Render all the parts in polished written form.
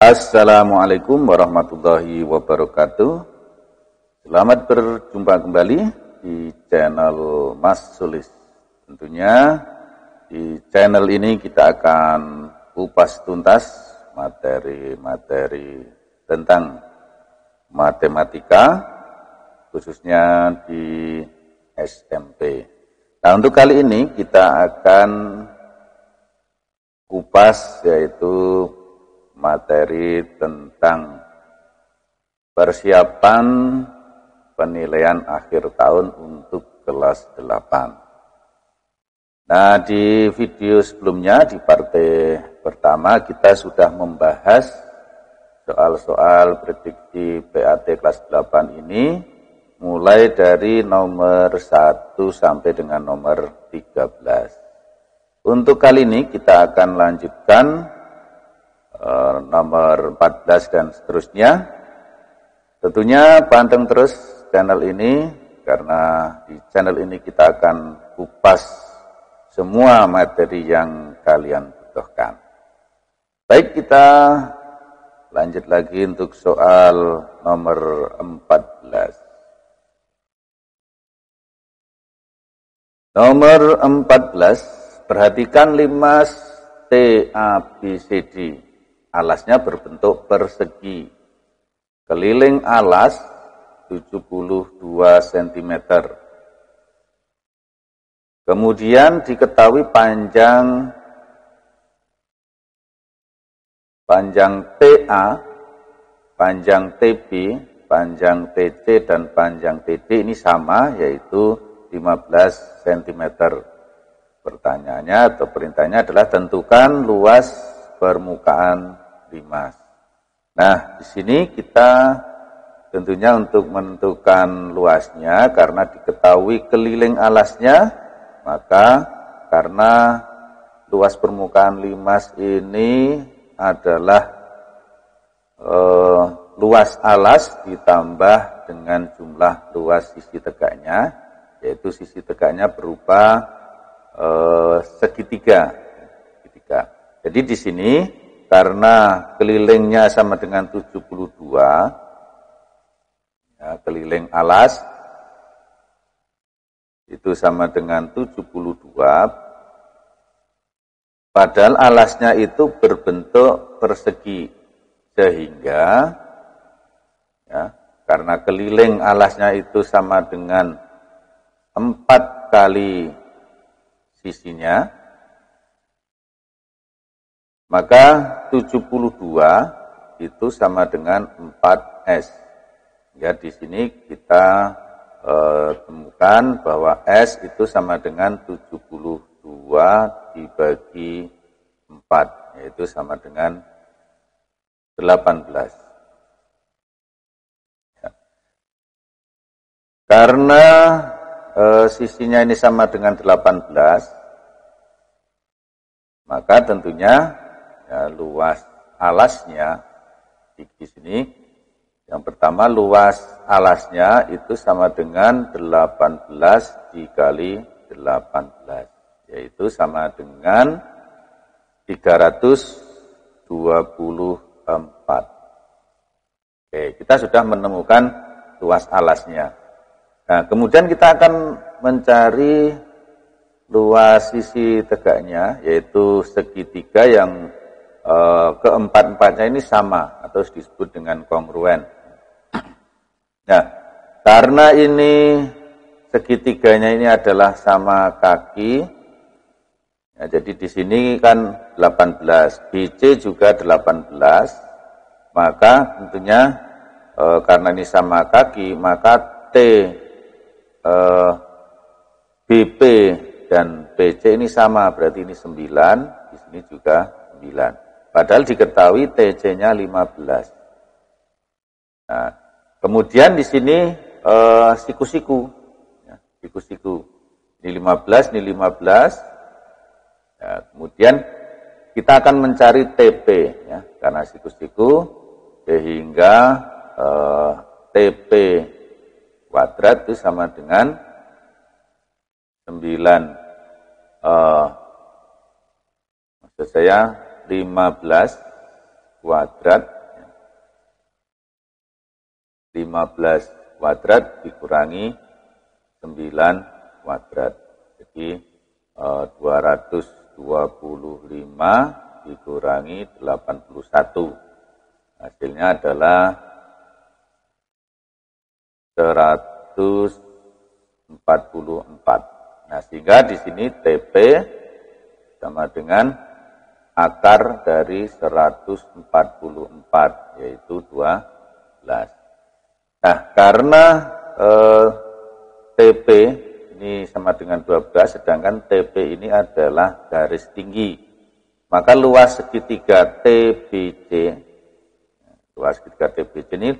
Assalamualaikum warahmatullahi wabarakatuh. Selamat berjumpa kembali di channel Mas Sulis. Tentunya di channel ini kita akan kupas tuntas materi-materi tentang matematika, khususnya di SMP. Nah, untuk kali ini kita akan kupas yaitu materi tentang persiapan penilaian akhir tahun untuk kelas 8. Nah, di video sebelumnya di partai pertama kita sudah membahas soal-soal prediksi PAT kelas 8 ini mulai dari nomor 1 sampai dengan nomor 13. Untuk kali ini kita akan lanjutkan nomor 14 dan seterusnya. Tentunya panteng terus channel ini, karena di channel ini kita akan kupas semua materi yang kalian butuhkan. Baik, kita lanjut lagi untuk soal nomor 14. Nomor 14, perhatikan 5 TABCD. Alasnya berbentuk persegi. Keliling alas 72 cm. Kemudian diketahui panjang TA, panjang TB, panjang TC, dan panjang TD ini sama, yaitu 15 cm. Pertanyaannya atau perintahnya adalah tentukan luas permukaan limas. Nah, di sini kita tentunya untuk menentukan luasnya, karena diketahui keliling alasnya, maka karena luas permukaan limas ini adalah luas alas ditambah dengan jumlah luas sisi tegaknya, yaitu sisi tegaknya berupa segitiga. Jadi di sini karena kelilingnya sama dengan 72, ya, keliling alas itu sama dengan 72, padahal alasnya itu berbentuk persegi, sehingga ya, karena keliling alasnya itu sama dengan 4 kali sisinya, maka 72 itu sama dengan 4S. Ya, di sini kita temukan bahwa S itu sama dengan 72 dibagi 4, yaitu sama dengan 18. Ya. Karena sisinya ini sama dengan 18, maka tentunya ya, luas alasnya di sini, yang pertama luas alasnya itu sama dengan 18 dikali 18, yaitu sama dengan 324. Oke, kita sudah menemukan luas alasnya. Nah, kemudian kita akan mencari luas sisi tegaknya, yaitu segitiga yang keempat-empatnya ini sama atau disebut dengan kongruen. Nah, karena ini segitiganya ini adalah sama kaki, ya, jadi di sini kan 18, BC juga 18, maka tentunya karena ini sama kaki, maka BP dan BC ini sama, berarti ini 9, di sini juga 9. Padahal diketahui TC-nya 15. Nah, kemudian di sini siku-siku. Ya, siku-siku. Ini 15, ini 15. Ya, kemudian kita akan mencari TP. Ya, karena siku-siku, sehingga TP kuadrat itu sama dengan 9. Maksud saya 15 kuadrat 15 kuadrat dikurangi 9 kuadrat. Jadi 225 dikurangi 81. Hasilnya adalah 144. Nah, sehingga di sini TP sama dengan akar dari 144, yaitu 12. Nah, karena TP ini sama dengan 12, sedangkan TP ini adalah garis tinggi, maka luas segitiga TBC, ini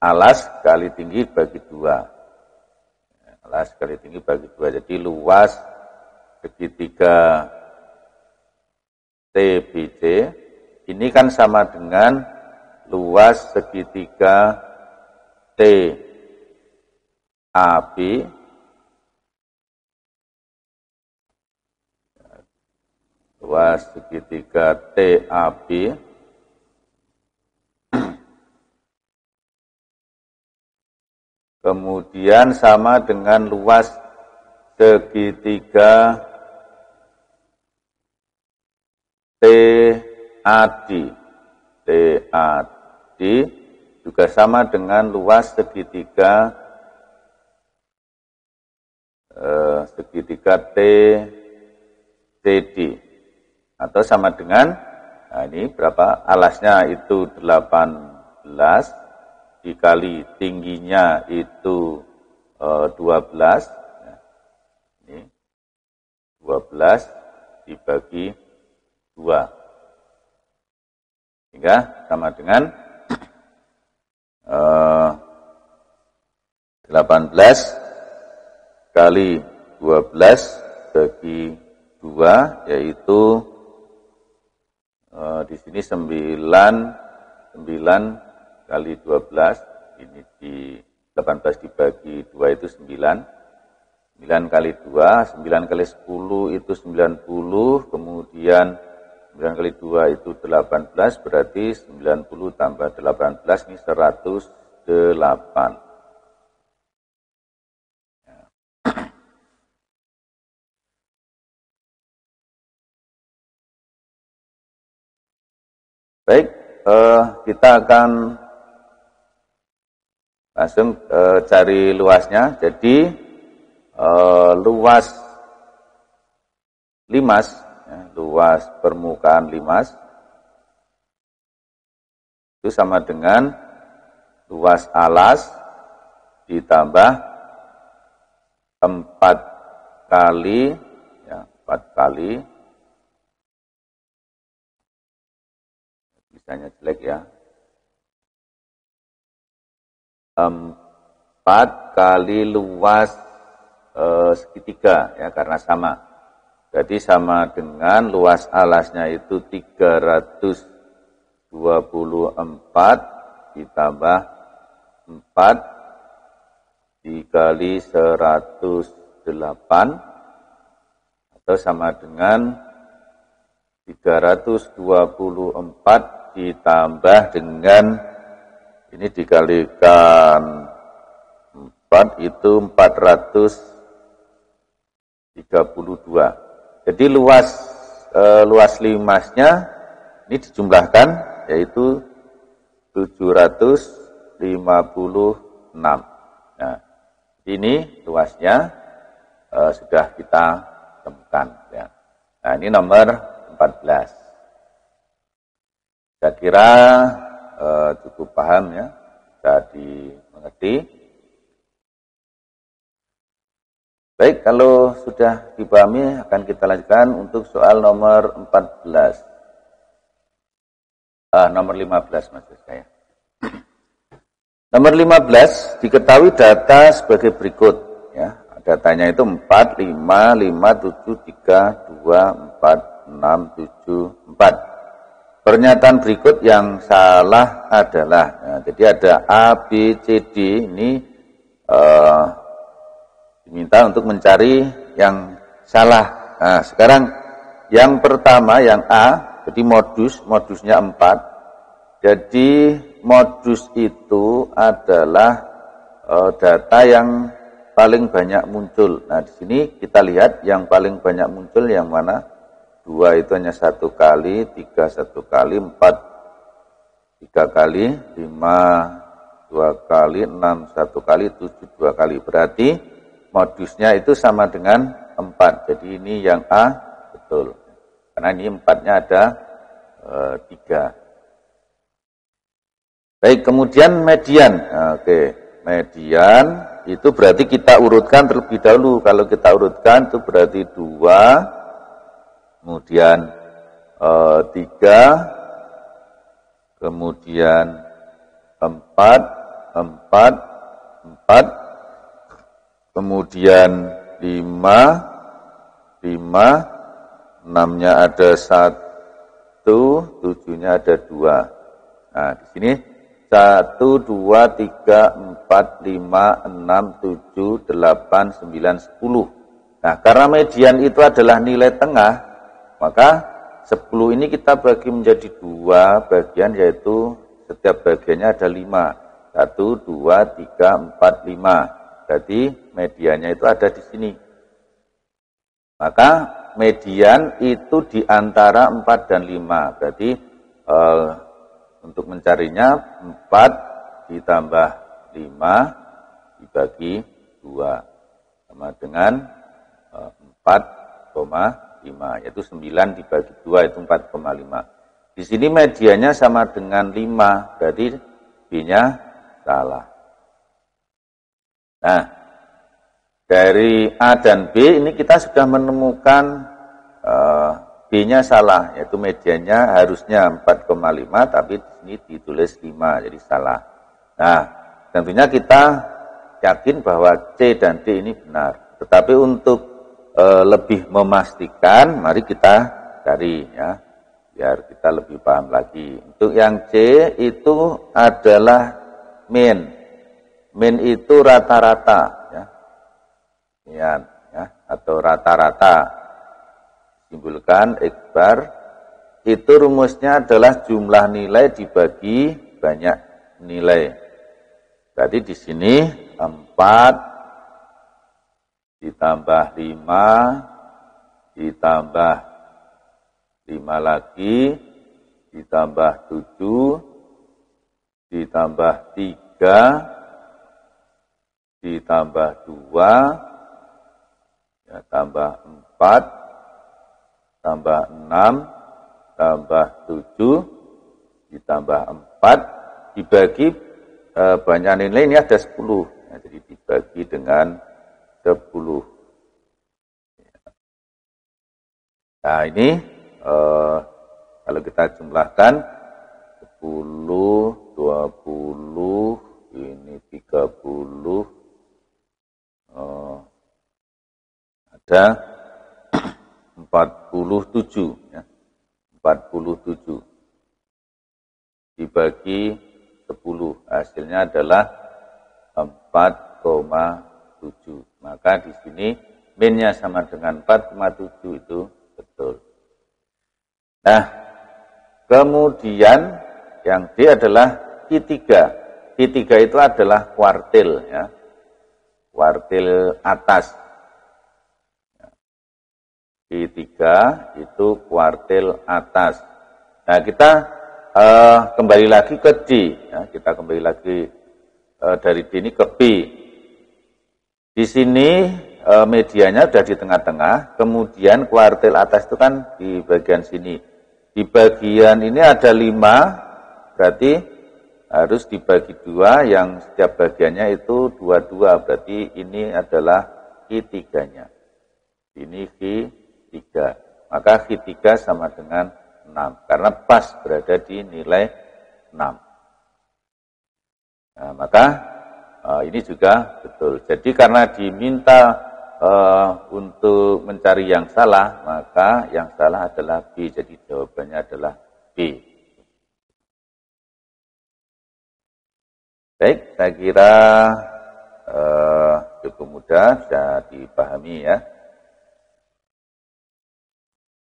alas kali tinggi bagi 2. Alas kali tinggi bagi 2. Jadi luas segitiga TBC ini kan sama dengan luas segitiga TAB luas segitiga TAB kemudian sama dengan luas segitiga TAD juga sama dengan luas segitiga TCD, atau sama dengan, nah ini berapa, alasnya itu 18 dikali tingginya itu 12, ini 12 dibagi 2, sehingga sama dengan 18 kali 12 bagi 2, yaitu di sini 9 kali 12, ini di 18 dibagi 2 itu 9, 9 kali 2, 9 kali 10 itu 90, kemudian 9 kali 2 itu 18, berarti 90 tambah 18 ini 108. Baik, kita akan langsung cari luasnya. Jadi luas limas, luas permukaan limas itu sama dengan luas alas ditambah 4 kali, ya, 4 kali, misalnya jelek ya, 4 kali luas segitiga, ya, karena sama. Jadi sama dengan luas alasnya itu 324 ditambah 4 dikali 108, atau sama dengan 324 ditambah dengan ini dikalikan 4 itu 432. Jadi luas limasnya ini dijumlahkan yaitu 756. Nah, ini luasnya sudah kita temukan, ya. Nah, ini nomor 14. Saya kira cukup paham, ya, bisa dimengerti. Baik, kalau sudah dipahami akan kita lanjutkan untuk soal nomor 14. Nomor 15 maksud saya. Nomor 15 diketahui data sebagai berikut, ya. Datanya itu 4, 5, 5, 7, 3, 2, 4, 6, 7, 4. Pernyataan berikut yang salah adalah, nah, jadi ada A, B, C, D, ini diminta untuk mencari yang salah. Nah, sekarang yang pertama, yang A, jadi modusnya 4. Jadi modus itu adalah data yang paling banyak muncul. Nah, di sini kita lihat yang paling banyak muncul yang mana? 2 itu hanya 1 kali, 3 1 kali, 4 3 kali, 5 2 kali, 6 1 kali, 7 2 kali. Berarti modusnya itu sama dengan 4. Jadi ini yang A betul. Karena ini 4-nya ada 3. Baik, kemudian median. Oke, median itu berarti kita urutkan terlebih dahulu. Kalau kita urutkan itu berarti 2, kemudian 3, kemudian 4, 4, kemudian 5, 6-nya ada 1, 7-nya ada 2. Nah, di sini 1, 2, 3, 4, 5, 6, 7, 8, 9, 10. Nah, karena median itu adalah nilai tengah, maka 10 ini kita bagi menjadi 2 bagian, yaitu setiap bagiannya ada 5. 1, 2, 3, 4, 5. Jadi mediannya itu ada di sini. Maka median itu di antara 4 dan 5. Berarti untuk mencarinya 4 ditambah 5 dibagi 2 sama dengan 4,5, yaitu 9 dibagi 2 itu 4,5. Di sini medianya sama dengan 5, berarti B-nya salah. Nah, dari A dan B ini kita sudah menemukan B-nya salah, yaitu mediannya harusnya 4,5, tapi di sini ditulis 5, jadi salah. Nah, tentunya kita yakin bahwa C dan D ini benar. Tetapi untuk lebih memastikan, mari kita cari ya, biar kita lebih paham lagi. Untuk yang C itu adalah mean. Mean itu rata-rata ya. Ya, atau rata-rata. Simpulkan X bar itu rumusnya adalah jumlah nilai dibagi banyak nilai. Berarti di sini 4 ditambah 5 ditambah 5 lagi ditambah 7 ditambah 3 ditambah 2 ya, tambah 4 tambah 6, tambah 7, ditambah 4, dibagi banyak nilai ini ada 10. Nah, jadi dibagi dengan 10. Nah, ini kalau kita jumlahkan 10, 20, ini 30, ada 47 ya. 47 dibagi 10 hasilnya adalah 4,7. Maka di sini min-nya sama dengan 4,7 itu betul. Nah, kemudian yang D adalah Q3. Q3 itu adalah kuartil ya. Kuartil atas. Q3 itu kuartil atas. Nah, kita kembali lagi ke D. Ya, kita kembali lagi dari D ini ke B. Di sini medianya sudah di tengah-tengah. Kemudian kuartil atas itu kan di bagian sini. Di bagian ini ada 5. Berarti harus dibagi 2. Yang setiap bagiannya itu 2-2. Berarti ini adalah Q3-nya. Ini Q3. Maka Q3 sama dengan 6 karena pas berada di nilai 6. Nah, maka ini juga betul. Jadi karena diminta untuk mencari yang salah, maka yang salah adalah B. Jadi jawabannya adalah B. Baik, saya kira cukup mudah, bisa dipahami ya.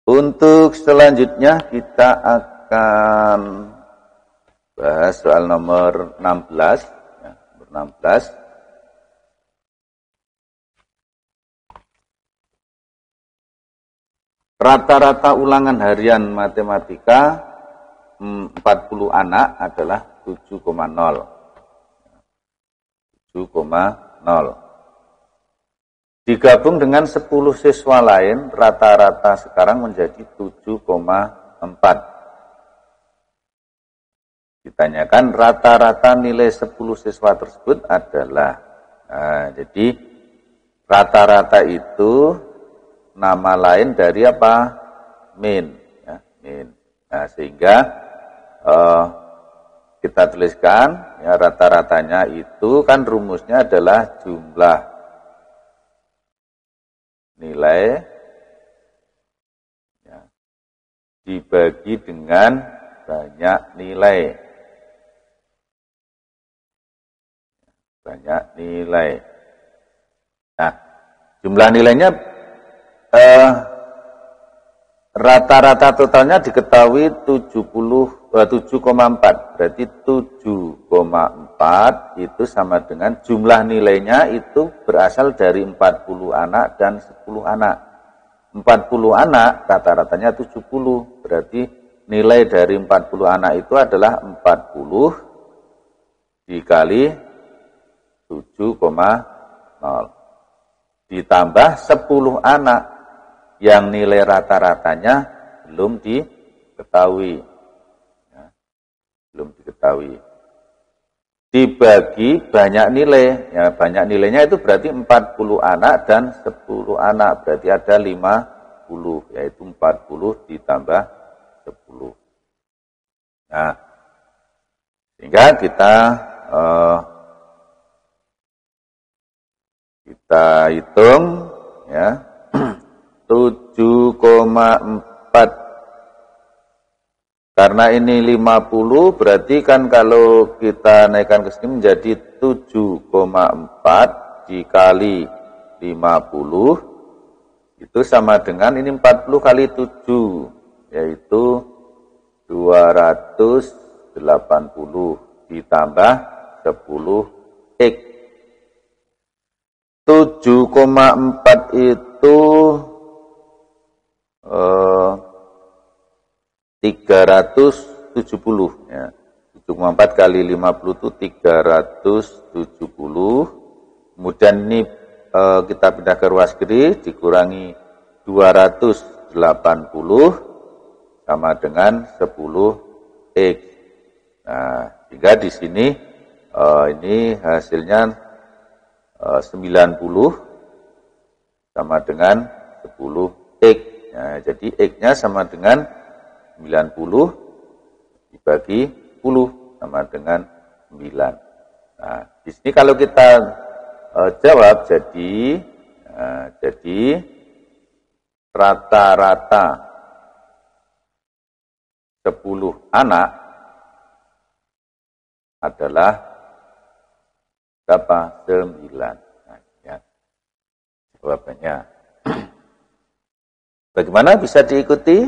Untuk selanjutnya kita akan bahas soal nomor 16. Ya, nomor 16. Rata-rata ulangan harian matematika 40 anak adalah 7,0. 7,0. Digabung dengan 10 siswa lain, rata-rata sekarang menjadi 7,4. Ditanyakan rata-rata nilai 10 siswa tersebut adalah, jadi rata-rata itu nama lain dari apa? Min. Ya, min. Nah, sehingga kita tuliskan ya, rata-ratanya itu kan rumusnya adalah jumlah nilai ya, dibagi dengan banyak nilai. Banyak nilai. Nah, jumlah nilainya rata-rata totalnya diketahui 7,4. Berarti 7,4 itu sama dengan jumlah nilainya itu berasal dari 40 anak dan 10 anak. 40 anak rata-ratanya 70. Berarti nilai dari 40 anak itu adalah 40 dikali 7,0. Ditambah 10 anak yang nilai rata-ratanya belum diketahui. Ya, belum diketahui. Dibagi banyak nilai. Ya, banyak nilainya itu berarti 40 anak dan 10 anak. Berarti ada 50. Yaitu 40 ditambah 10. Nah, sehingga kita hitung ya 7,4. Karena ini 50 berarti kan kalau kita naikkan ke sini menjadi 7,4 dikali 50 itu sama dengan ini 40 kali 7 yaitu 280 ditambah 10x. 7,4 itu 370 ya. 7,4 kali 50 itu 370. Kemudian ini kita pindah ke ruas kiri dikurangi 280 sama dengan 10x. Nah, hingga di sini ini hasilnya 90 sama dengan 10x. Nah, jadi x-nya sama dengan 90 dibagi 10 sama dengan 9. Nah, di sini kalau kita jawab jadi rata-rata 10 anak adalah berapa? 9. Nah, ya. Jawabannya. Bagaimana bisa diikuti?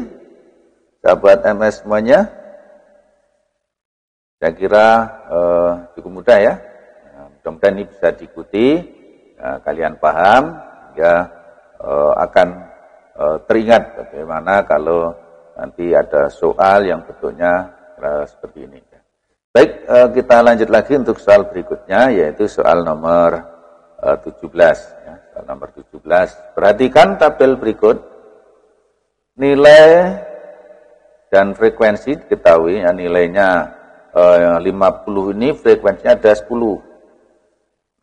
Sahabat MS semuanya? Saya kira cukup mudah ya. Nah, mudah-mudahan ini bisa diikuti. Nah, kalian paham, ya akan teringat bagaimana kalau nanti ada soal yang bentuknya seperti ini. Baik, kita lanjut lagi untuk soal berikutnya, yaitu soal nomor 17. Ya, soal nomor 17. Perhatikan tabel berikut. Nilai dan frekuensi diketahui, ya, nilainya 50 ini frekuensinya ada 10.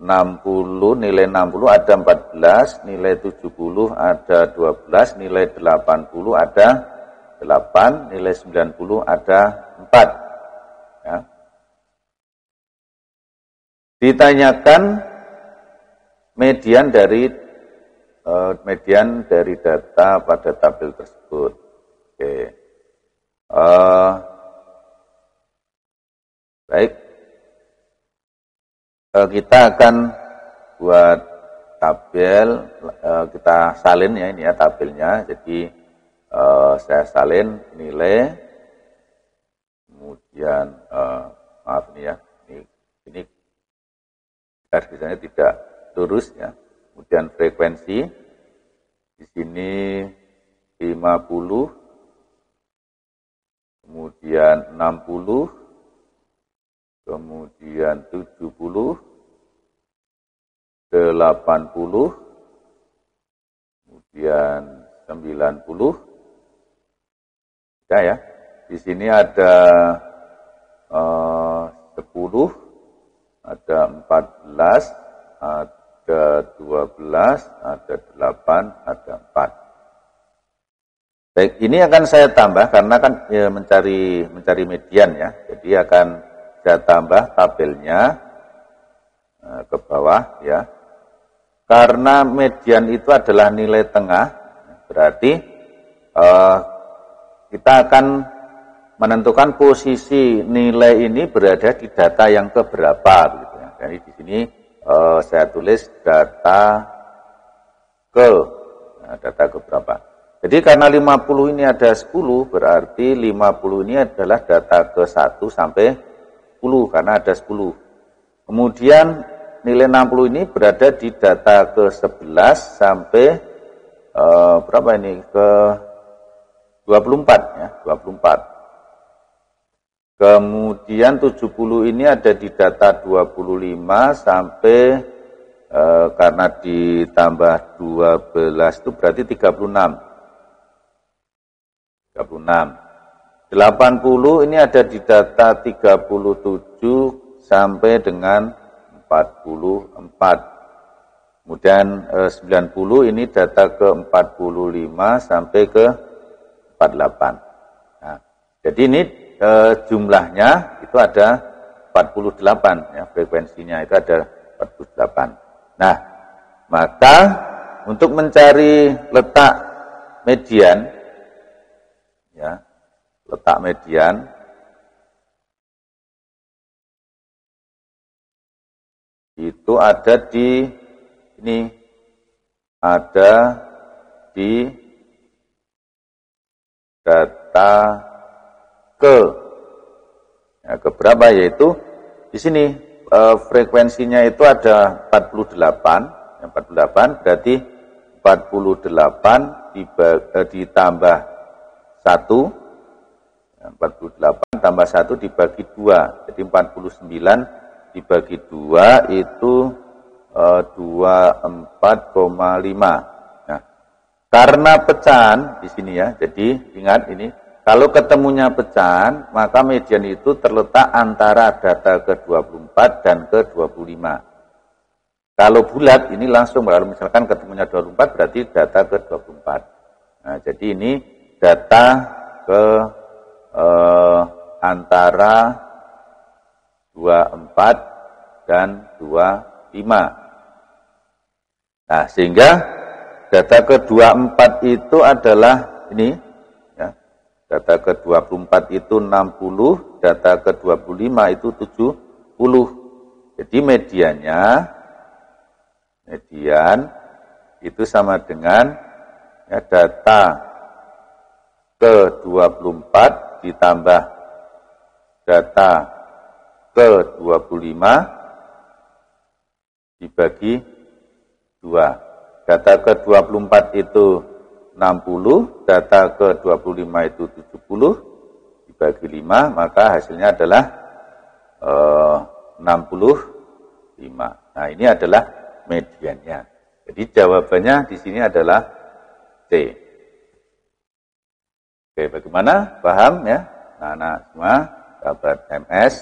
60, nilai 60 ada 14, nilai 70 ada 12, nilai 80 ada 8, nilai 90 ada 4. Ya. Ditanyakan median dari data pada tabel tersebut. Oke. Baik. Kita akan buat tabel, kita salin ya ini ya tabelnya. Jadi saya salin nilai, kemudian maaf ini ya, ini garisnya tidak lurus ya. Kemudian frekuensi di sini 50, kemudian 60, kemudian 70, 80, kemudian 90. Ya, di sini ada 10, ada 14, ada 12, ada 8, ada 4. Baik, ini akan saya tambah karena kan ya, mencari median ya. Jadi akan saya tambah tabelnya ke bawah ya. Karena median itu adalah nilai tengah, berarti kita akan menentukan posisi nilai ini berada di data yang keberapa gitu ya. Jadi di sini saya tulis data keberapa. Jadi karena 50 ini ada 10, berarti 50 ini adalah data ke 1 sampai 10 karena ada 10. Kemudian nilai 60 ini berada di data ke 11 sampai berapa ini? Ke 24 ya, 24. Kemudian 70 ini ada di data 25 sampai karena ditambah 12 itu berarti 36. 80 ini ada di data 37 sampai dengan 44. Kemudian 90 ini data ke 45 sampai ke 48. Nah, jadi ini jumlahnya itu ada 48 ya, frekuensinya itu ada 48. Nah, maka untuk mencari letak median ya, letak median itu ada di ini, ada di data ke berapa, yaitu di sini frekuensinya itu ada 48, 48 berarti 48 ditambah 1, 48 tambah 1 dibagi 2, jadi 49 dibagi 2 itu 24,5. Nah, karena pecahan di sini ya, jadi ingat ini, kalau ketemunya pecahan, maka median itu terletak antara data ke-24 dan ke-25. Kalau bulat ini langsung, kalau misalkan ketemunya 24 berarti data ke-24. Nah, jadi ini data ke antara 24 dan 25. Nah, sehingga data ke-24 itu adalah ini ya. Data ke-24 itu 60, data ke-25 itu 70. Jadi median itu sama dengan ya, data ke-24 ditambah data ke-25 dibagi 2. Data ke-24 itu 60, data ke-25 itu 70, dibagi 5, maka hasilnya adalah 65. Nah, ini adalah mediannya. Jadi jawabannya di sini adalah C. Oke, bagaimana? Paham ya? Nah, semua sahabat MS.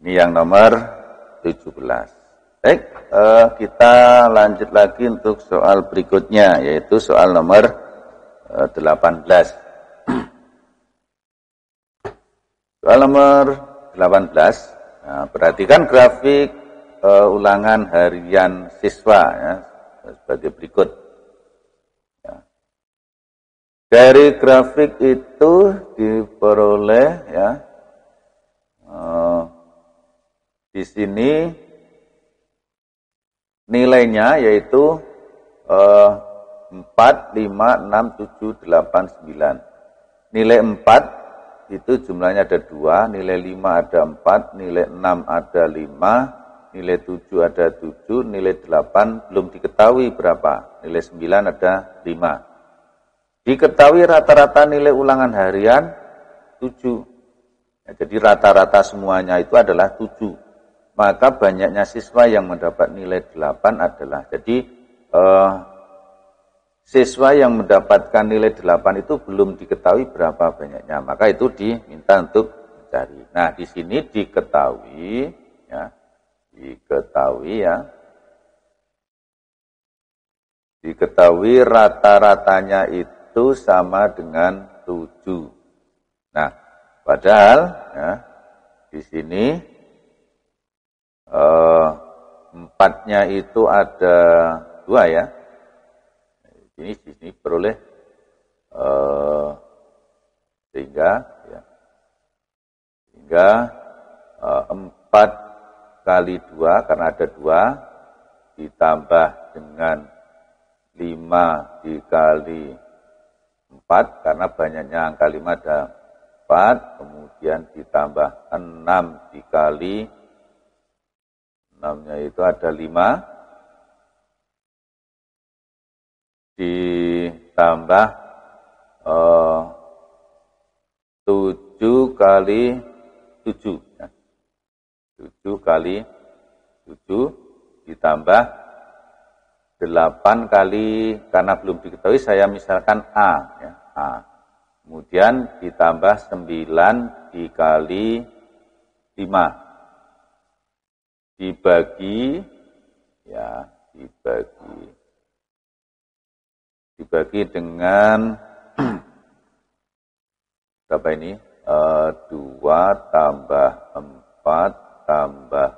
Ini yang nomor 17. Baik, kita lanjut lagi untuk soal berikutnya, yaitu soal nomor 18. Soal nomor 18, nah, perhatikan grafik ulangan harian siswa ya, sebagai berikut. Ya. Dari grafik itu diperoleh ya, di sini nilainya yaitu 4, 5, 6, 7, 8, 9. Nilai 4 itu jumlahnya ada 2, nilai 5 ada 4, nilai 6 ada 5, nilai 7 ada 7, nilai 8 belum diketahui berapa, nilai 9 ada 5. Diketahui rata-rata nilai ulangan harian 7. Ya, jadi rata-rata semuanya itu adalah 7. Maka banyaknya siswa yang mendapat nilai 8 adalah, jadi siswa yang mendapatkan nilai 8 itu belum diketahui berapa banyaknya, maka itu diminta untuk mencari. Nah, di sini diketahui rata-ratanya itu sama dengan 7. Nah, padahal ya, di sini 4-nya itu ada 2 ya. Di sini peroleh sehingga 4 kali 2 karena ada 2 ditambah dengan 5 dikali 4 karena banyaknya angka 5 ada 4, kemudian ditambah 6 dikali 6-nya itu ada 5 ditambah 7 kali 7 ya. 7 kali 7 ditambah 8 kali, karena belum diketahui saya misalkan A ya, A. Kemudian ditambah 9 dikali 5 dibagi dengan berapa ini? 2 tambah 4 tambah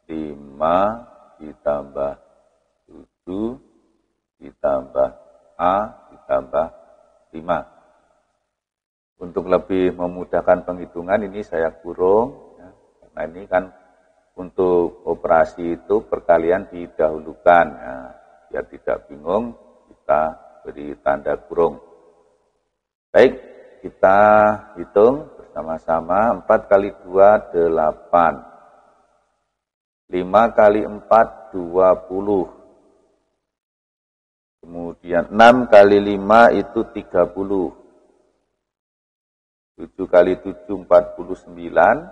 5 ditambah 7 ditambah A ditambah 5. Untuk lebih memudahkan penghitungan ini saya kurung ya, karena ini kan untuk operasi itu perkalian didahulukan ya, biar tidak bingung kita beri tanda kurung. Baik, kita hitung bersama-sama. 4 kali 2 8, 5 kali 4 20, kemudian 6 kali 5 itu 30, 7 kali 7 49,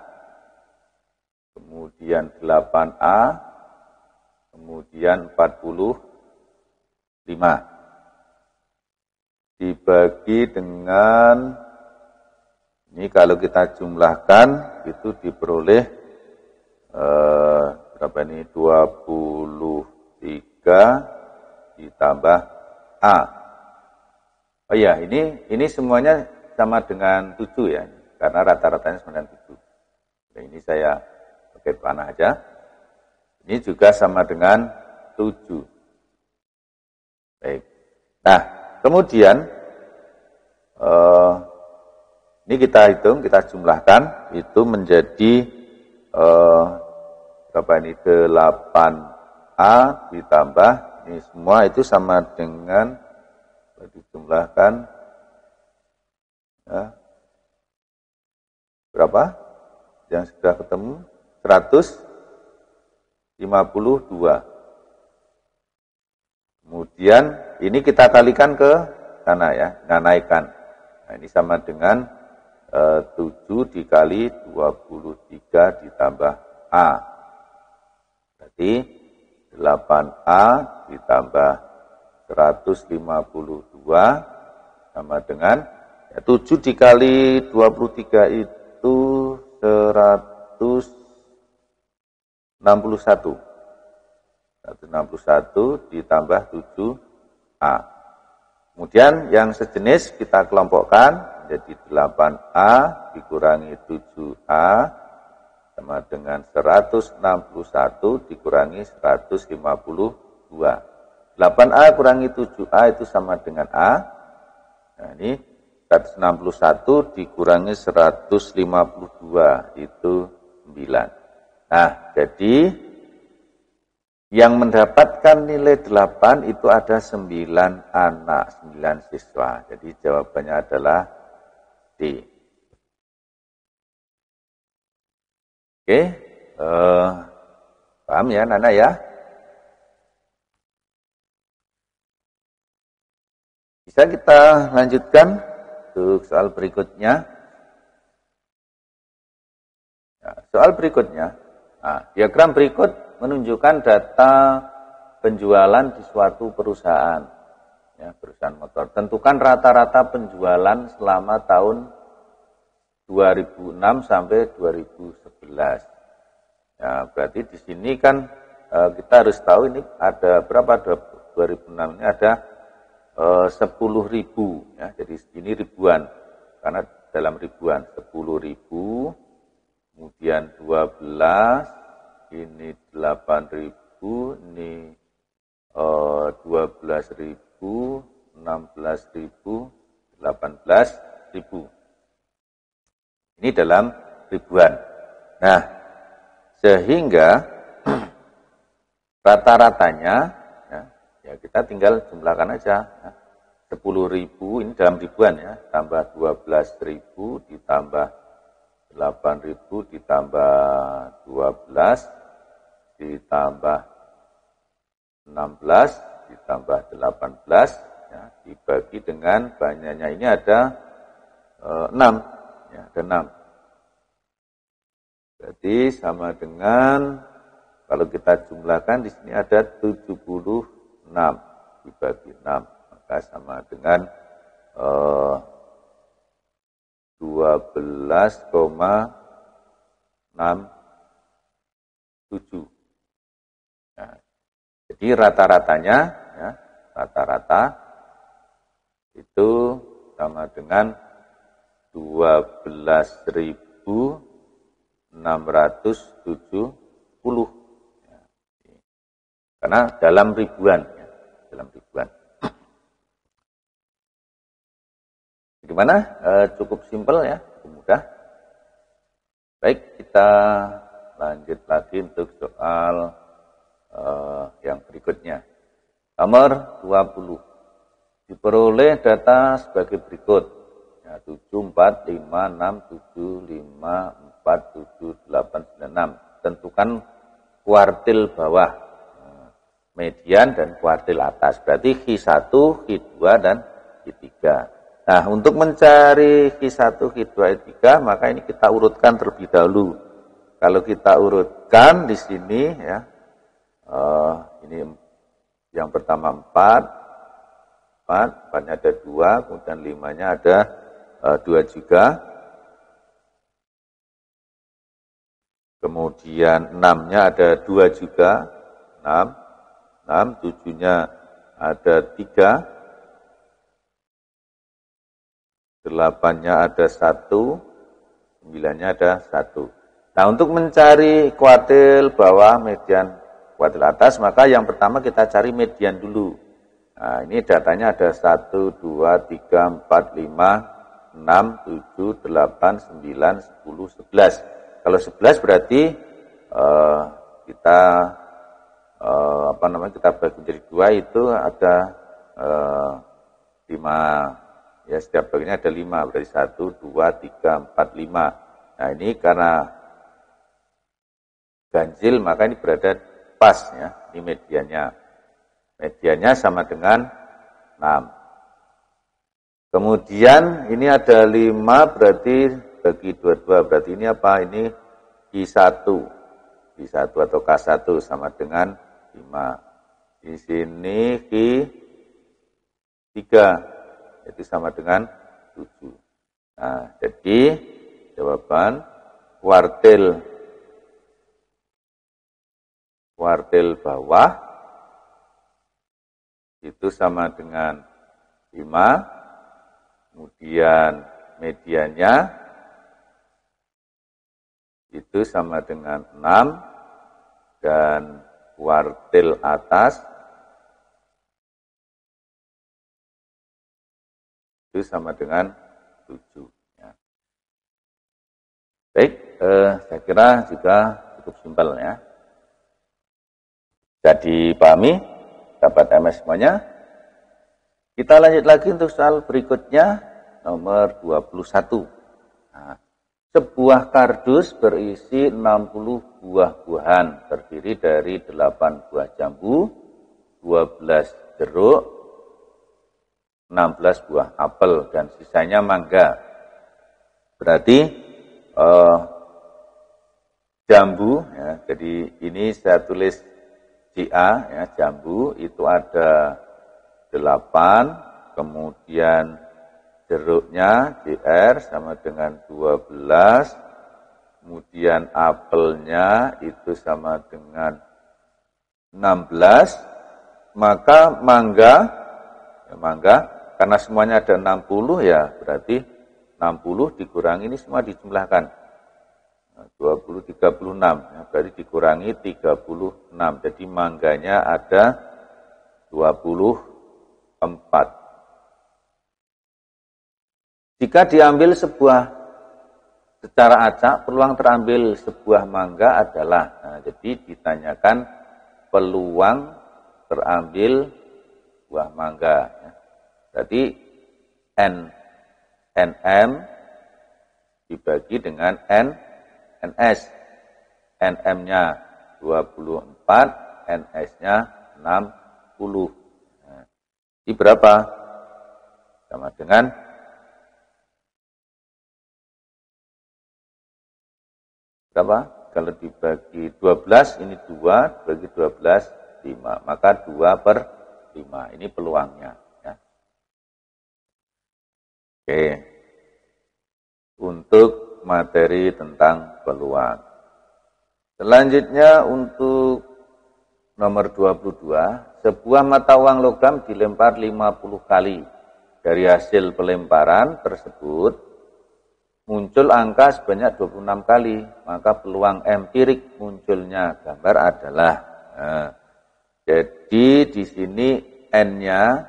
kemudian 8A, kemudian 45. Dibagi dengan, ini kalau kita jumlahkan, itu diperoleh, berapa ini, 23 ditambah A. Oh iya, ini semuanya sama dengan 7 ya, karena rata-ratanya sama dengan 7. Nah, ini saya pakai panah aja. Ini juga sama dengan 7. Baik. Nah, kemudian ini kita hitung, kita jumlahkan, itu menjadi berapa ini, 8A ditambah, ini semua itu sama dengan, dijumlahkan, ya, berapa yang sudah ketemu? 152. Kemudian ini kita kalikan ke sana ya, naikkan. Nah, ini sama dengan 7 dikali 23 ditambah A. Berarti 8A ditambah 152 sama dengan, ya, 7 dikali 23 itu 161. 161 ditambah 7A. Kemudian yang sejenis kita kelompokkan menjadi 8A dikurangi 7A sama dengan 161 dikurangi 152. 8A kurangi 7A itu sama dengan A. Nah, ini 161 dikurangi 152 itu 9. Nah, jadi yang mendapatkan nilai 8 itu ada 9 anak, 9 siswa. Jadi jawabannya adalah D. Oke, paham ya Nana ya? Bisa kita lanjutkan untuk soal berikutnya. Ya, soal berikutnya, diagram berikut menunjukkan data penjualan di suatu perusahaan, ya, perusahaan motor. Tentukan rata-rata penjualan selama tahun 2006 sampai 2011. Ya, berarti di sini kan kita harus tahu ini ada berapa, 2006 ini ada 10.000, ya, jadi ini ribuan, karena dalam ribuan 10.000, kemudian 12, ini 8.000, ini 12.000, 16.000, 18.000. Ini dalam ribuan. Nah, sehingga rata-ratanya, ya kita tinggal jumlahkan aja. Ya. 10.000 ini dalam ribuan ya, tambah 12.000 ditambah 8.000 ditambah 12 ditambah 16 ditambah 18, ya, dibagi dengan banyaknya ini ada 6. Ya, ada 6. Berarti sama dengan, kalau kita jumlahkan di sini ada 76 dibagi 6, maka sama dengan 12,67. Nah, jadi rata-ratanya, ya, rata-rata itu sama dengan 12.670, ya. Karena dalam ribuan, ya, dalam ribuan. Gimana? Cukup simpel ya, cukup mudah. Baik, kita lanjut lagi untuk soal yang berikutnya. Nomor 20. Diperoleh data sebagai berikut. 7, 4, 5, 6, 7, 5, 4, 7, 8, 9, 6. Tentukan kuartil bawah, median dan kuartil atas. Berarti Q1, Q2, dan Q3. Nah, untuk mencari Q1, Q2, Q3, maka ini kita urutkan terlebih dahulu. Kalau kita urutkan di sini, ya, ini yang pertama 4-nya ada 2, kemudian 5-nya ada 2 juga, kemudian 6-nya ada 2 juga, 6, 7-nya ada 3, 8-nya ada 1, 9-nya ada 1. Nah, untuk mencari kuartil bawah, median, kuartil atas, maka yang pertama kita cari median dulu. Nah, ini datanya ada 1, 2, 3, 4, 5, 6, 7, 8, 9, 10, 11. Kalau 11 berarti kita kita bagi menjadi 2, itu ada 5. Ya, setiap bagiannya ada 5, berarti 1, 2, 3, 4, 5. Nah, ini karena ganjil, maka ini berada pas, ya, ini mediannya. Mediannya sama dengan 6. Kemudian ini ada 5, berarti bagi 22, berarti ini apa? Ini Q1 atau K1 sama dengan 5. Di sini Q3, itu sama dengan 7. Nah, jadi jawaban kuartil bawah itu sama dengan 5. Kemudian mediannya itu sama dengan 6, dan kuartil atas itu sama dengan 7. Ya. Baik, saya kira juga cukup simpel ya. Jadi dipahami, dapat MS semuanya. Kita lanjut lagi untuk soal berikutnya, nomor 21. Nah, Sebuah kardus berisi 60 buah-buahan, terdiri dari 8 buah jambu, 12 jeruk, 16 buah apel, dan sisanya mangga. Berarti jambu, ya, jadi ini saya tulis JA, ya, jambu itu ada 8, kemudian jeruknya JR sama dengan 12, kemudian apelnya itu sama dengan 16, maka mangga, ya, mangga, karena semuanya ada 60 ya, berarti 60 dikurangi, ini semua dijumlahkan. 20, 36, ya, berarti dikurangi 36, jadi mangganya ada 24. Jika diambil secara acak, peluang terambil sebuah mangga adalah, nah, jadi ditanyakan peluang terambil buah mangga. Ya. Berarti NM dibagi dengan NS. NM-nya 24, NS-nya 60. Nah, ini berapa? Sama dengan berapa? Kalau dibagi 12, ini 2, dibagi 12, 5. Maka 2/5. Ini peluangnya. Ya. Oke. Untuk materi tentang peluang. Selanjutnya untuk nomor 22, sebuah mata uang logam dilempar 50 kali. Dari hasil pelemparan tersebut muncul angka sebanyak 26 kali, maka peluang empirik munculnya gambar adalah, nah, jadi di sini N-nya,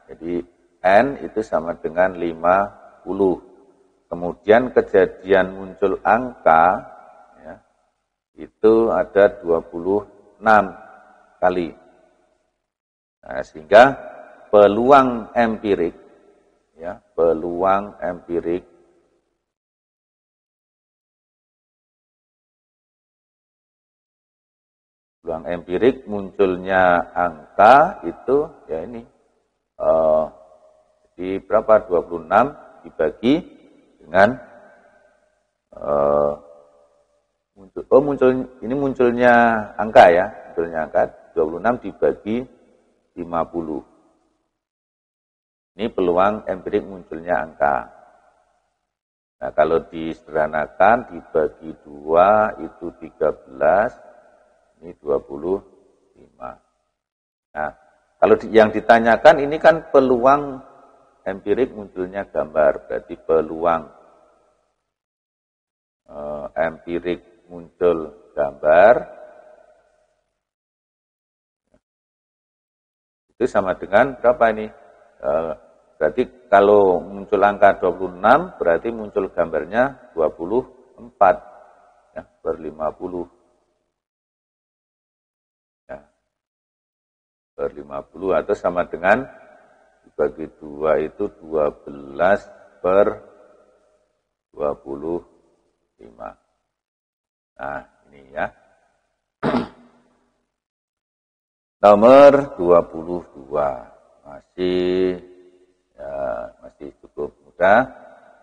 jadi N itu sama dengan 50. Kemudian kejadian muncul angka, ya, itu ada 26 kali. Nah, sehingga peluang empirik, ya, peluang empirik munculnya angka itu, ya ini, di berapa? 26 dibagi dengan munculnya angka, ya, munculnya angka 26 dibagi 50. Ini peluang empirik munculnya angka. Nah, kalau disederhanakan dibagi 2 itu 13, ini 25. Nah, kalau yang ditanyakan ini kan peluang empirik munculnya gambar, berarti peluang empirik muncul gambar itu sama dengan berapa ini? Berarti kalau muncul angka 26, berarti muncul gambarnya 24, ya, per 50. Ya, per 50 atau sama dengan dibagi 2 itu 12 per 25. Nah, ini ya. Nomor 22. Masih cukup mudah.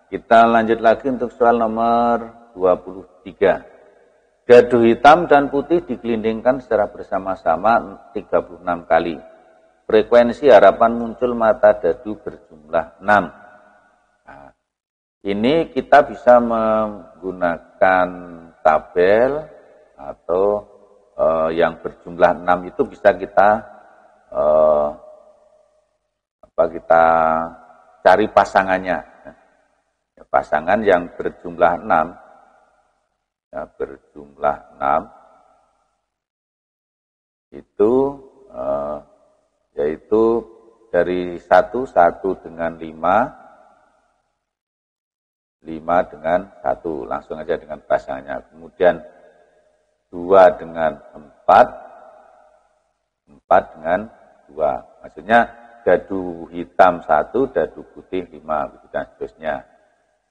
Kita lanjut lagi untuk soal nomor 23. Dadu hitam dan putih digelindingkan secara bersama-sama 36 kali. Frekuensi harapan muncul mata dadu berjumlah 6. Nah, ini kita bisa menggunakan tabel atau yang berjumlah 6 itu bisa kita kita cari pasangannya. Ya, pasangan yang berjumlah 6, ya, berjumlah 6 itu yaitu dari 1 dengan 5 dengan 1, langsung aja dengan pasangannya. Kemudian 2 dengan 4 dengan 2. Maksudnya dadu hitam 1, dadu putih 5, dan seterusnya.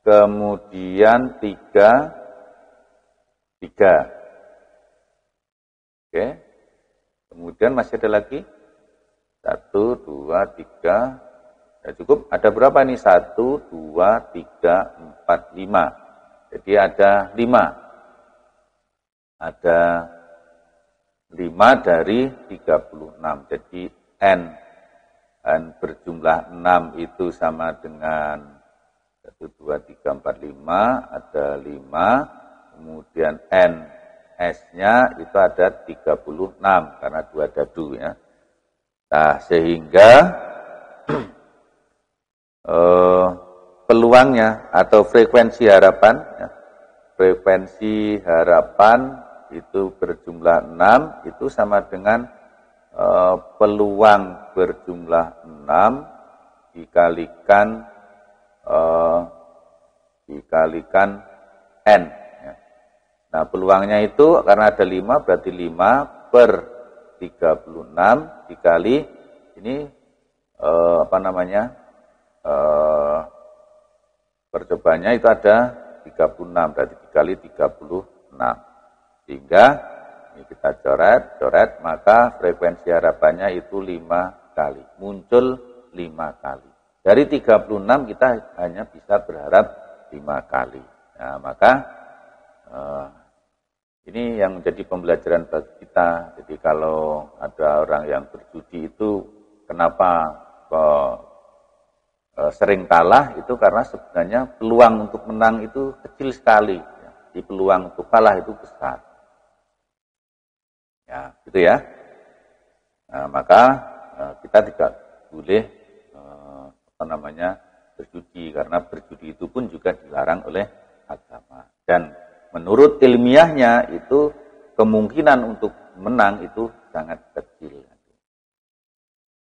kemudian 3, 3. Oke. Kemudian masih ada lagi 1, 2, 3. Ya cukup. Ada berapa nih? 1, 2, 3, 4, 5. Jadi ada 5. Ada 5 dari 36. Jadi N berjumlah 6 itu sama dengan 1, 2, 3, 4, 5. Ada 5. Kemudian N S-nya itu ada 36 karena 2 dadu ya. Nah, sehingga peluangnya atau frekuensi harapan ya, frekuensi harapan itu berjumlah 6 itu sama dengan peluang berjumlah 6 dikalikan N. Nah, peluangnya itu karena ada 5 berarti 5 per 36 dikali ini percobaannya itu ada 36 berarti dikali 36. Sehingga ini kita coret maka frekuensi harapannya itu 5 kali. Muncul 5 kali. Dari 36 kita hanya bisa berharap 5 kali. Nah, maka ini yang menjadi pembelajaran bagi kita. Jadi kalau ada orang yang berjudi itu kenapa sering kalah itu karena sebenarnya peluang untuk menang itu kecil sekali. Di peluang untuk kalah itu besar. Ya, gitu ya. Nah, maka kita tidak boleh berjudi karena berjudi itu pun juga dilarang oleh agama. Dan menurut ilmiahnya itu kemungkinan untuk menang itu sangat kecil.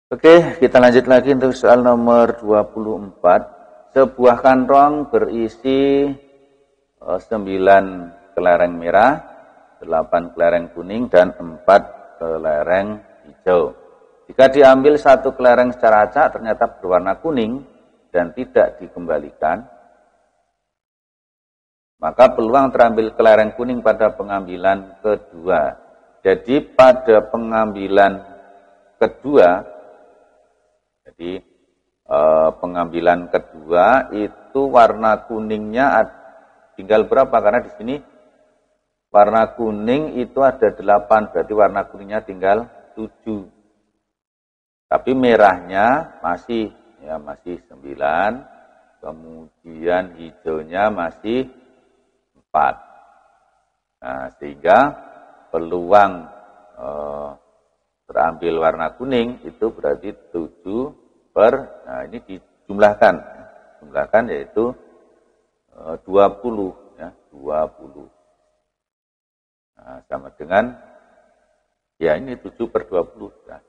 Oke, kita lanjut lagi untuk soal nomor 24. Sebuah kantong berisi 9 kelereng merah, 8 kelereng kuning, dan 4 kelereng hijau. Jika diambil 1 kelereng secara acak ternyata berwarna kuning dan tidak dikembalikan, maka peluang terambil kelereng kuning pada pengambilan kedua. Jadi pada pengambilan kedua, pengambilan kedua itu warna kuningnya tinggal berapa? Karena di sini warna kuning itu ada 8, berarti warna kuningnya tinggal 7. Tapi merahnya masih 9, kemudian hijaunya masih 4. Nah, sehingga peluang terambil warna kuning itu berarti 7 nah ini dijumlahkan. Jumlahkan yaitu 20 ya, 20. Nah, sama dengan ya ini 7 per 20 ya.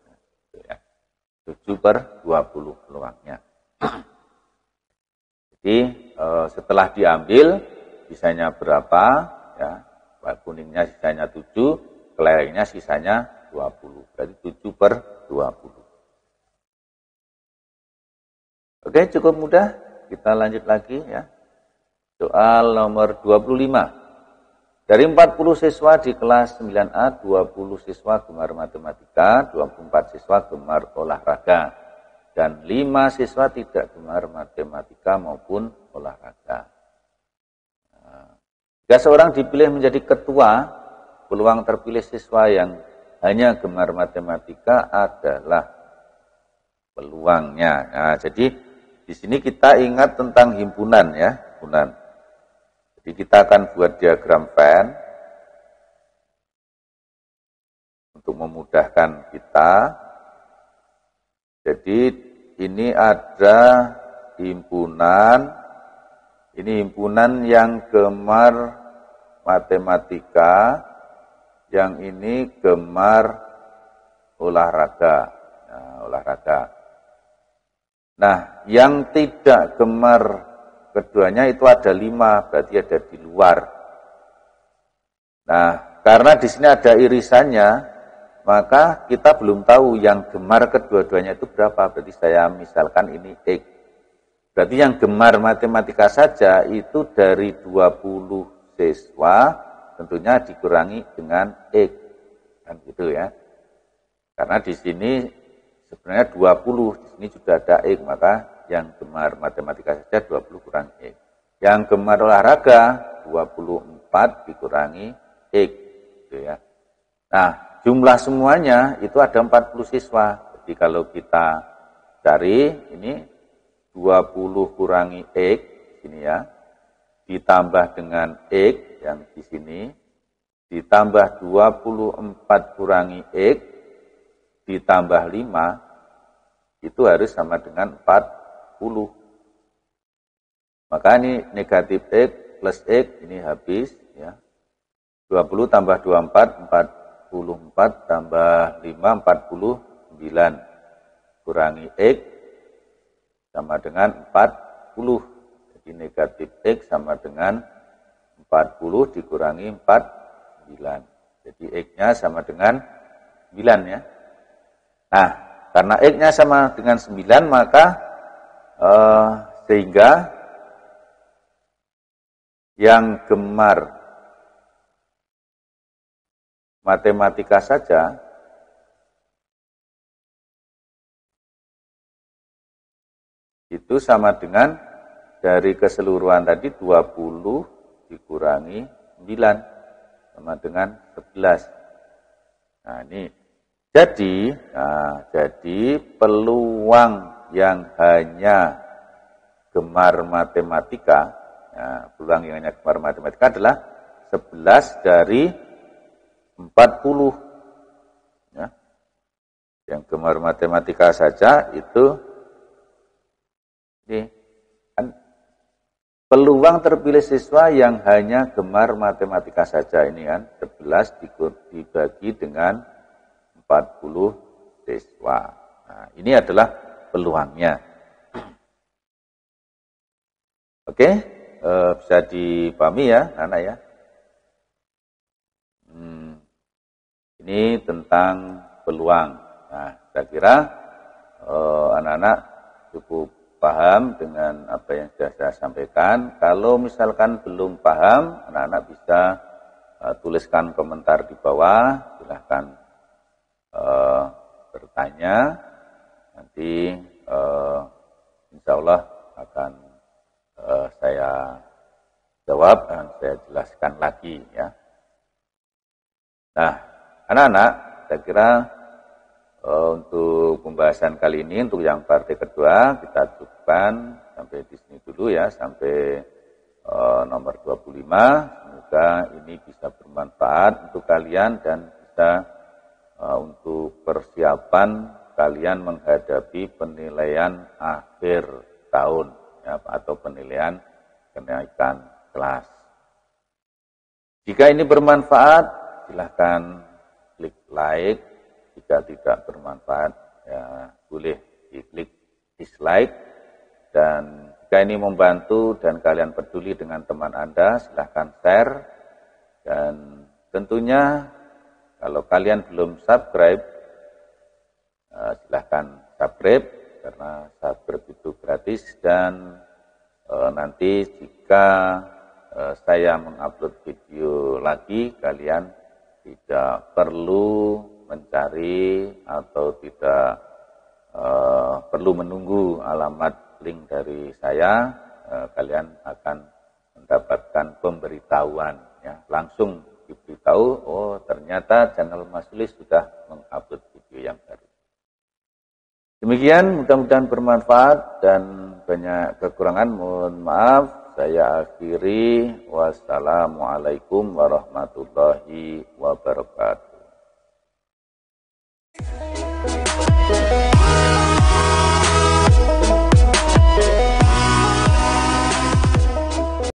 7 per 20 peluangnya. Jadi setelah diambil sisanya berapa ya, kuningnya sisanya 7, kelerengnya sisanya 20, berarti 7 per 20. Oke, cukup mudah, kita lanjut lagi ya. Soal nomor 25. Dari 40 siswa di kelas 9A, 20 siswa gemar matematika, 24 siswa gemar olahraga, dan 5 siswa tidak gemar matematika maupun olahraga. Jika seorang dipilih menjadi ketua, peluang terpilih siswa yang hanya gemar matematika adalah peluangnya. Nah, jadi di sini kita ingat tentang himpunan ya, himpunan. Jadi kita akan buat diagram Venn untuk memudahkan kita. Jadi ini ada himpunan, ini himpunan yang gemar matematika, yang ini gemar olahraga. Nah, olahraga. Nah, yang tidak gemar keduanya itu ada 5, berarti ada di luar. Nah, karena di sini ada irisannya, maka kita belum tahu yang gemar kedua-duanya itu berapa. Berarti saya misalkan ini X. Berarti yang gemar matematika saja itu dari 20 siswa tentunya dikurangi dengan X. Kan gitu ya. Karena di sini sebenarnya 20, di sini sudah ada X, maka yang gemar matematika saja 20 kurang X. Yang gemar olahraga 24 dikurangi X. Gitu ya. Nah, jumlah semuanya itu ada 40 siswa. Jadi kalau kita cari ini 20 kurangi X sini ya, ditambah dengan X yang di sini, ditambah 24 kurangi X, ditambah 5, itu harus sama dengan 40. Maka ini negatif X plus X ini habis ya. 20 tambah 24, 44 tambah 5, 49. Kurangi X sama dengan 40. Jadi negatif X sama dengan 40 dikurangi 49. Jadi X-nya sama dengan 9 ya. Nah, karena X-nya sama dengan 9 maka sehingga yang gemar matematika saja itu sama dengan dari keseluruhan tadi 20 dikurangi 9 sama dengan 11. Nah, ini jadi peluang yang hanya gemar matematika, peluang yang hanya gemar matematika adalah 11 dari 40. Ya. Yang gemar matematika saja itu ini kan peluang terpilih siswa yang hanya gemar matematika saja ini kan 11 dibagi dengan 40 siswa. Nah, ini adalah peluangnya. Oke, bisa dipahami ya, anak ya. Ini tentang peluang. Nah, saya kira anak-anak cukup paham dengan apa yang sudah saya sampaikan. Kalau misalkan belum paham, anak-anak bisa tuliskan komentar di bawah. Silahkan bertanya. Nanti insya Allah akan saya jawab dan saya jelaskan lagi ya. Nah, anak-anak, saya kira untuk pembahasan kali ini, untuk yang partai kedua, kita cukupkan sampai di sini dulu ya, sampai nomor 25. Semoga ini bisa bermanfaat untuk kalian dan bisa untuk persiapan kalian menghadapi penilaian akhir tahun ya, atau penilaian kenaikan kelas. Jika ini bermanfaat, silahkan klik like. Jika tidak bermanfaat, ya boleh diklik dislike. Dan jika ini membantu dan kalian peduli dengan teman Anda, silahkan share. Dan tentunya kalau kalian belum subscribe, silahkan subscribe, karena subscribe itu gratis. Dan nanti jika saya mengupload video lagi, kalian tidak perlu mencari atau tidak perlu menunggu alamat link dari saya, kalian akan mendapatkan pemberitahuan ya, langsung diberitahu, oh ternyata channel Mas Sulis sudah mengupload video yang baru. Demikian, mudah-mudahan bermanfaat dan banyak kekurangan mohon maaf. Saya akhiri, wassalamualaikum warahmatullahi wabarakatuh.